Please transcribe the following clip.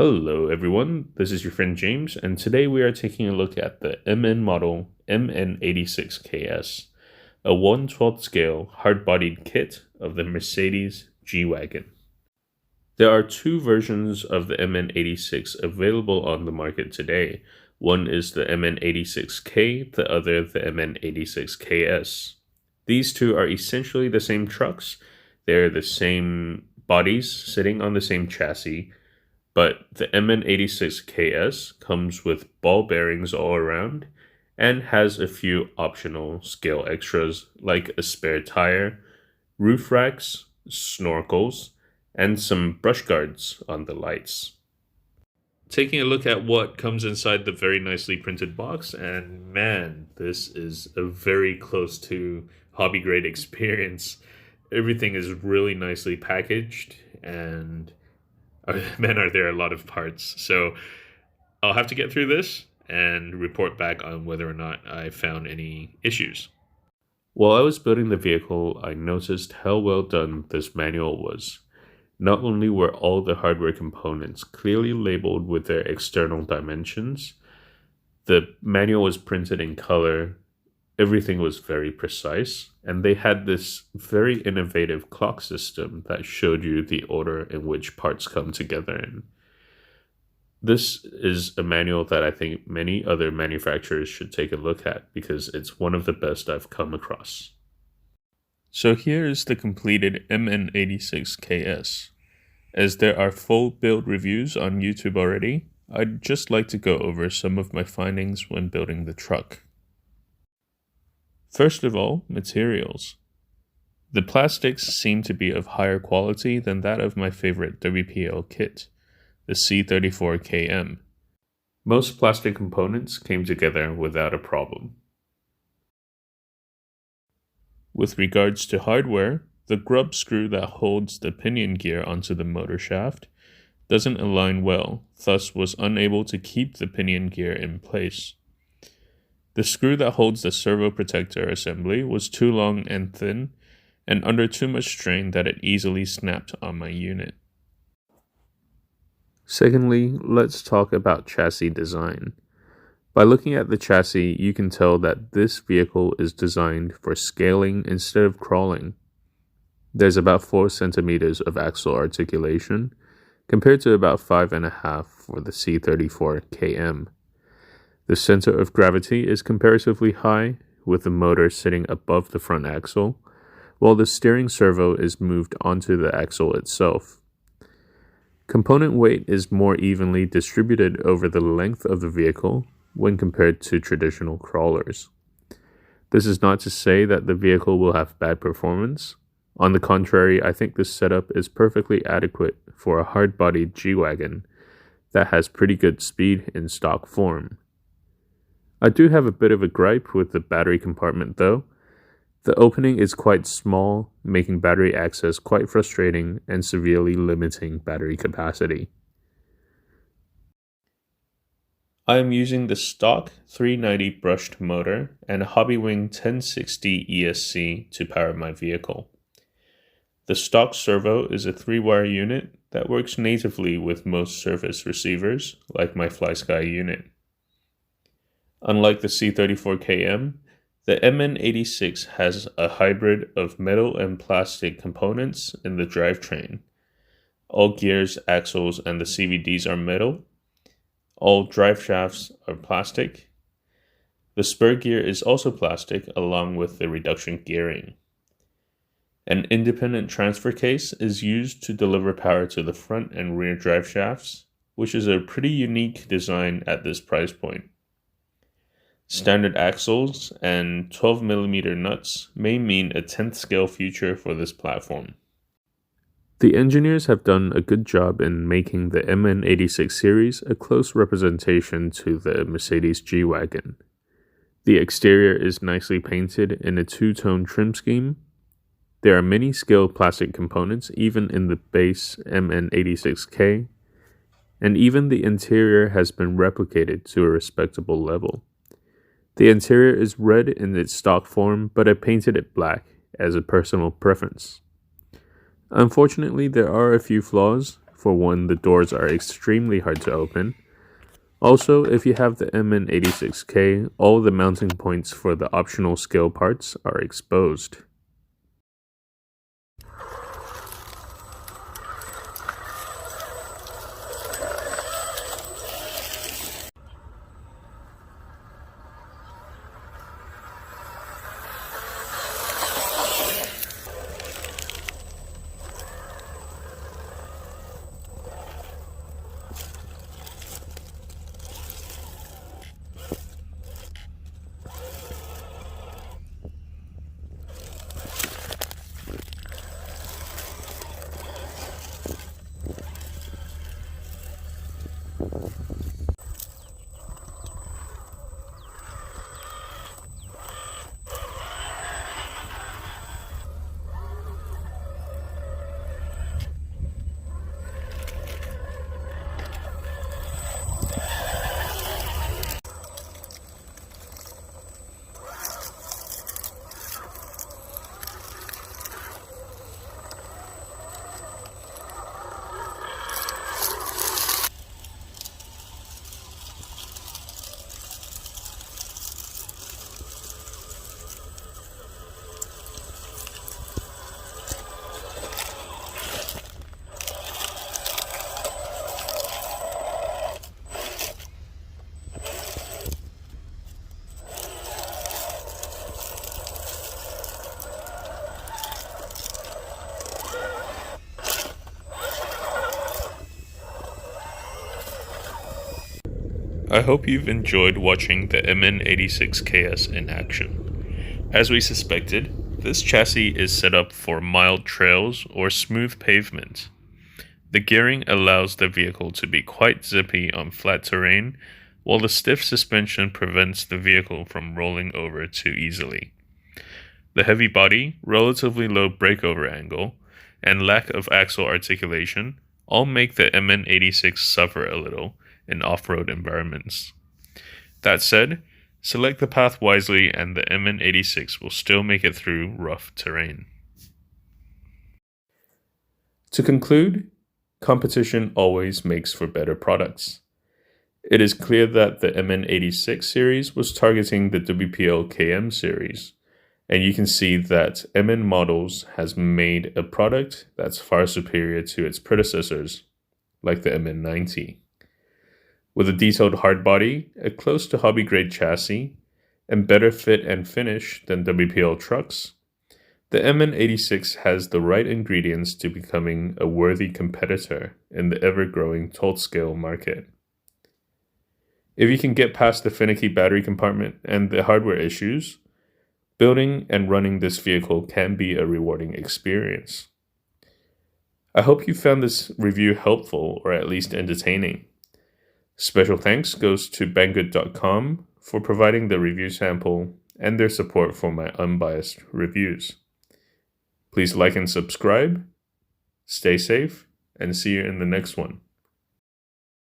Hello everyone, this is your friend James, and today we are taking a look at the MN model MN86KS, a 1/12 scale hard-bodied kit of the Mercedes G-Wagon. There are two versions of the MN86 available on the market today. One is the MN86K, the other the MN86KS. These two are essentially the same trucks. They're the same bodies sitting on the same chassis, but the MN86KS comes with ball bearings all around and has a few optional scale extras like a spare tire, roof racks, snorkels, and some brush guards on the lights. Taking a look at what comes inside the very nicely printed box, and man, this is a very close to hobby grade experience. Everything is really nicely packaged, and man, are there a lot of parts. So I'll have to get through this and report back on whether or not I found any issues. While I was building the vehicle, I noticed how well done this manual was. Not only were all the hardware components clearly labeled with their external dimensions, the manual was printed in color, everything was very precise, and they had this very innovative clock system that showed you the order in which parts come together in. This is a manual that I think many other manufacturers should take a look at because it's one of the best I've come across. So here is the completed MN86KS. As there are full build reviews on YouTube already, I'd just like to go over some of my findings when building the truck. First of all, materials. The plastics seem to be of higher quality than that of my favorite WPL kit, the C34KM. Most plastic components came together without a problem. With regards to hardware, the grub screw that holds the pinion gear onto the motor shaft doesn't align well, thus was unable to keep the pinion gear in place. The screw that holds the servo protector assembly was too long and thin, and under too much strain that it easily snapped on my unit. Secondly, let's talk about chassis design. By looking at the chassis, you can tell that this vehicle is designed for scaling instead of crawling. There's about 4 centimeters of axle articulation, compared to about 5.5 for the C34KM. The center of gravity is comparatively high, with the motor sitting above the front axle, while the steering servo is moved onto the axle itself. Component weight is more evenly distributed over the length of the vehicle when compared to traditional crawlers. This is not to say that the vehicle will have bad performance. On the contrary, I think this setup is perfectly adequate for a hard-bodied G-Wagon that has pretty good speed in stock form. I do have a bit of a gripe with the battery compartment though. The opening is quite small, making battery access quite frustrating and severely limiting battery capacity. I am using the stock 390 brushed motor and a Hobbywing 1060 ESC to power my vehicle. The stock servo is a 3-wire unit that works natively with most Surface receivers, like my Flysky unit. Unlike the C34KM, the MN86 has a hybrid of metal and plastic components in the drivetrain. All gears, axles, and the CVDs are metal. All drive shafts are plastic. The spur gear is also plastic along with the reduction gearing. An independent transfer case is used to deliver power to the front and rear drive shafts, which is a pretty unique design at this price point. Standard axles and 12mm nuts may mean a 10th scale future for this platform. The engineers have done a good job in making the MN86 series a close representation to the Mercedes G-Wagon. The exterior is nicely painted in a 2-tone trim scheme. There are many scale plastic components even in the base MN86K, and even the interior has been replicated to a respectable level. The interior is red in its stock form, but I painted it black as a personal preference. Unfortunately, there are a few flaws. For one, the doors are extremely hard to open. Also, if you have the MN86K, all the mounting points for the optional scale parts are exposed. I hope you've enjoyed watching the MN86KS in action. As we suspected, this chassis is set up for mild trails or smooth pavement. The gearing allows the vehicle to be quite zippy on flat terrain, while the stiff suspension prevents the vehicle from rolling over too easily. The heavy body, relatively low breakover angle, and lack of axle articulation all make the MN86 suffer a little in off-road environments. That said, select the path wisely and the MN86 will still make it through rough terrain. To conclude, competition always makes for better products. It is clear that the MN86 series was targeting the WPL KM series, and you can see that MN Models has made a product that's far superior to its predecessors, like the MN90. With a detailed hard body, a close to hobby-grade chassis, and better fit and finish than WPL trucks, the MN86 has the right ingredients to becoming a worthy competitor in the ever-growing tilt-scale market. If you can get past the finicky battery compartment and the hardware issues, building and running this vehicle can be a rewarding experience. I hope you found this review helpful or at least entertaining. Special thanks goes to Banggood.com for providing the review sample and their support for my unbiased reviews. Please like and subscribe, stay safe, and see you in the next one.